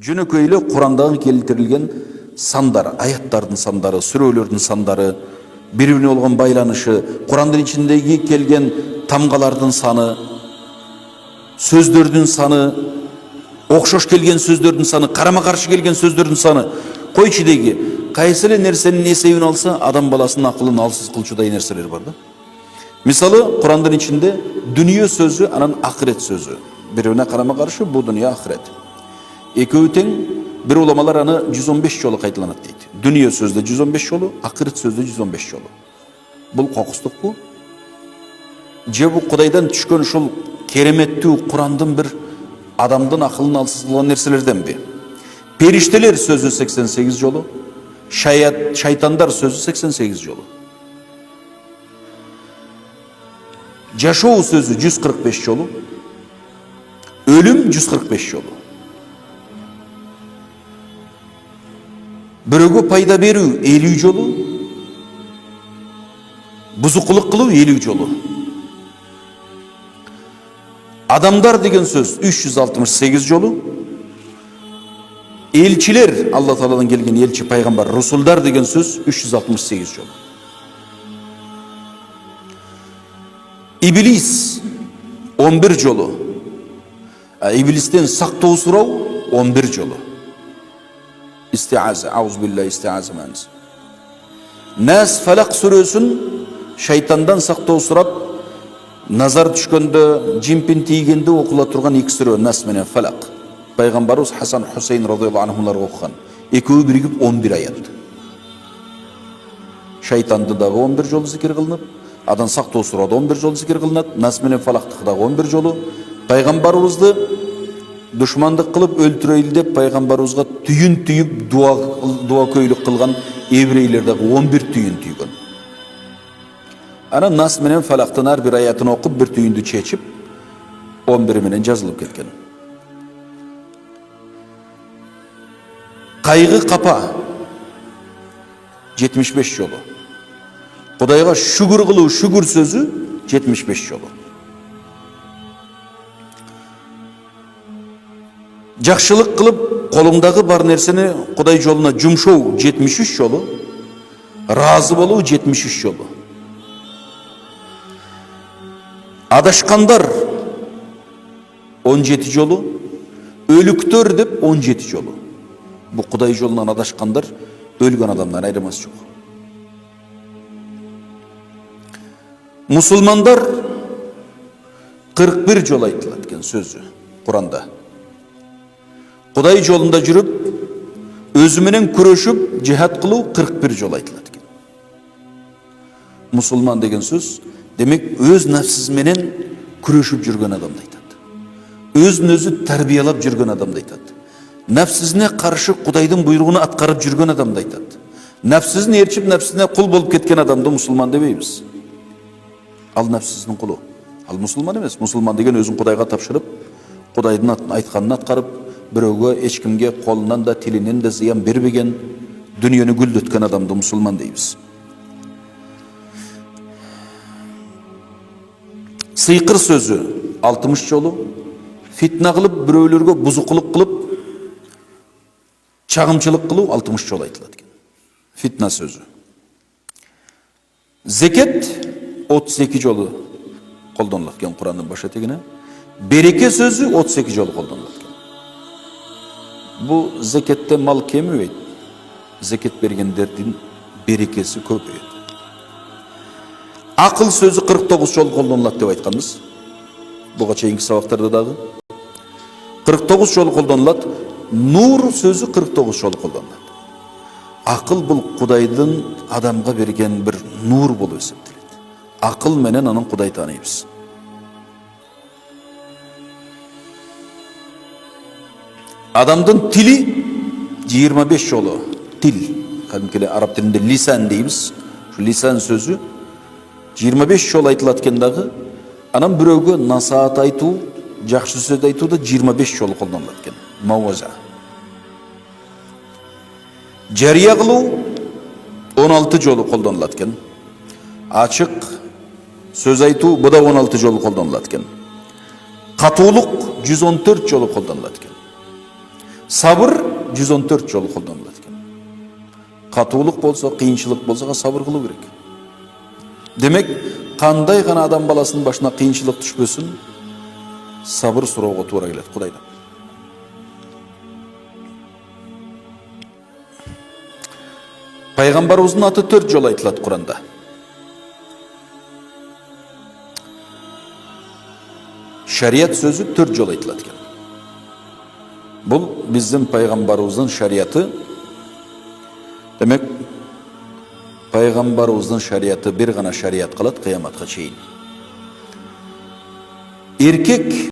Жөнөкөйлө Курандагы келтирилген сандар, аяттардын сандары, сүрөлөрдүн сандары, бири-бирине болгон байланышы, Курандын ичиндеги келген тамгалардын саны, сөздөрдүн саны, окшош келген сөздөрдүн саны, карама-каршы келген сөздөрдүн саны, койчу деги кайсы эле нерсенин эсебин алса, адам баласынын акылын алсыз кылчудай нерселер бар да. Мисалы, Курандын ичинде дүнүйө сөзү, анан акырет сөзү. Бири-бирине карама-каршы, бул дүнүйө акырет. Экөө тең, бир уламалар аны 115 жолу кайталанат дейт. Дүнүйө сөздө 115 жолу, акырет сөздө 115 жолу. Бул кокустукпу? Же бул Кудайдан түшкөн ушул кереметтүү Курандын бир адамдын акылын алсыз кылган нерселерденби? Периштелер сөзү 88 жолу, шайтандар сөзү 88 жолу. Жашоо сөзү 145 жолу, өлүм 145 жолу. Бирөөгө пайда берүү 50 жолу, бузукулук кылуу 50 жолу. Адамдар деген сөз 368 жолу. Элчилер, Алла Тааладан келген элчи, пайгамбар, русулдар деген сөз 368 жолу. Иблис 11 жолу. Иблистен сактоо суроо 11 жолу. İstiaze, auzubillahi istiaze manisi. Nas Falaq сүрөсүн шайтандан сактоо сурап, назар түшкөндө, жимпин тийгенде окула турган эки сүрө Нас менен Falaq. Пайгамбарыбыз Хасан Хусейн радыйаллаху анхулар окуган. Экөө биригип 11 аят. Шайтанды дагы 11 жолу зикир кылынып, адан сактоо суроодо 11 жолу зикир кылынат, Нас менен Falaqтыкы дагы 11 жолу. Пайгамбарыбызды душмандык кылып өлтүрөйлү деп пайгамбарыбызга түйүн түйүп дуа көйлүк кылган еврейлер дагы 11 түйүн түйгөн. Анан Нас менен Falaqтын ар бир аятын окуп, бир түйүндү чечип, 11 менен жазылып кеткен. Кайгы капа 75 жолу. Кудайга шүгүр кылуу, шүгүр сөзү 75 жолу. Жакшылык кылып, колуңдагы бар нерсени Кудай жолуна жумшоо 73 жолу, разы болуу 73 жолу. Адашкандар 17 жолу, өлүктөр деп 17 жолу. Бу Кудай жолунан адашкандар өлгөн адамдан айырмасы жок. Мусулмандар 41 жол айтылат экен сөзү Куранда. Кудай жолунда жүрүп, өзү менен күрөшүп, жихад кылуу 41 жол айтылат экен. Мусулман деген сөз, демек өз нафсиси менен күрөшүп жүргөн адамды айтат. Өзүн өзү тарбиялап жүргөн адамды айтат. Нафсисине каршы Кудайдын буйругун аткарып жүргөн адамды айтат. Нафсисин ээрчип, нафсисине кул болуп кеткен адамды мусулман дебейбиз. Ал нафсисинин кулу. Ал мусулман эмес. Мусулман деген өзүн Кудайга тапшырып, Кудайдын айтканын аткарып, бирөөгө эч кимге колунан да тилинен да зыян бербеген, дүнүйөнү гүлдөткөн адамды мусулман дейбиз. Сыйкыр сөзү 60 жолу, фитна кылып, бирөөлөргө бузукулук кылып, чагымчылык кылуу 60 жолу айтылат экен. Фитна сөзү. Зекет 32 жолу колдонулат экен Курандын баш этегине. Береке сөзү 32 жолу колдонулат экен. Бу зекетте мал кемибейт. Зекет бергендердин берекеси көбөйөт. Акыл сөзү 49 жолу колдонулат деп айтканбыз. Буга чейинки сабактарда дагы 49 жолу колдонулат. Нур сөзү 49 жолу колдонулат. Акыл бул Кудайдын адамга берген бир нур болуп эсептелет. Акыл менен анын Кудай тааныйбыз. Адамдын тили 25 жолу. Тил, кадимкиле араб тилинде лисан дейбиз. Шу лисан сөзү 25 жолу айтылат экен дагы. Анан бирөөгө насаат айтуу, жакшы сөз айтуу да 25 жолу колдонулат экен. Мауаза. Жария кылуу 16 жолу колдонулат экен. Ачык сөз айтуу бу да 16 жолу колдонулат экен. Катуулук 114 жолу колдонулат экен. Sabır 114 жолу колдонулат экен. Катуулук болсо, кыйынчылык болсо сабыр кылуу керек. Демек, кандай гана адам баласынын башына кыйынчылык түшпөсүн, сабыр суроого туура келет Кудайдан. Пайгамбарыбыздын аты 4 жолу айтылат Куранда. Шарият сөзү 4 жолу айтылат экен. Бул биздин пайгамбарыбыздын шарияты. Демек, пайгамбарыбыздын шарияты бир гана шарият калат кыяматка чейин. Эркек